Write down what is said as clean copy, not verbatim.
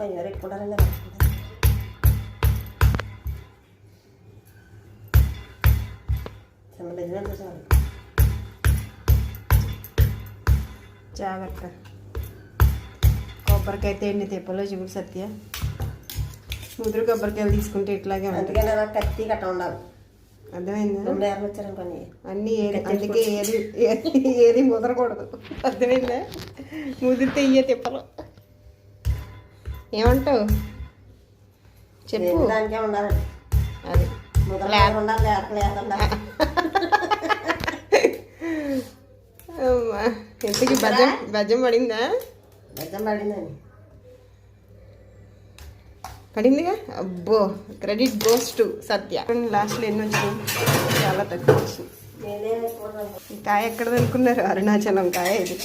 ఎవరు ఎక్కుంటారండి చిన్న బిజినెస్ చాలు. జాగ్రత్త. కొబ్బరికాయ ఎన్ని తెప్పలో చూడు సత్య. ముదురు కొబ్బరికాయలు తీసుకుంటే ఇట్లాగే ఉంటుంది. అందుకని నాకు కత్తి కట్ట ఉండాలి. అర్థమైందా? 2 ఏళ్ళు వచ్చారని పని అన్నీ అందుకే ఏది ముదరకూడదు. అర్థమైందా? ముదిరితే ఇయ్యే తిప్పలు. ఏమంటావు చెప్పు. దానికే ఉండాలండి. అది ఉండాలి లేకుండా. ఇంతకి బజ్జం పడిందా? బెజ్జం పడిందండి. పడిందిగా. అబ్బో క్రెడిట్ గోస్ టు సత్య. లాస్ట్లో ఎన్ని వచ్చినాయి? చాలా తక్కువ వచ్చింది. నేనే కాయ ఎక్కడ అనుకున్నారు? అరుణాచలం కాయ ఇది.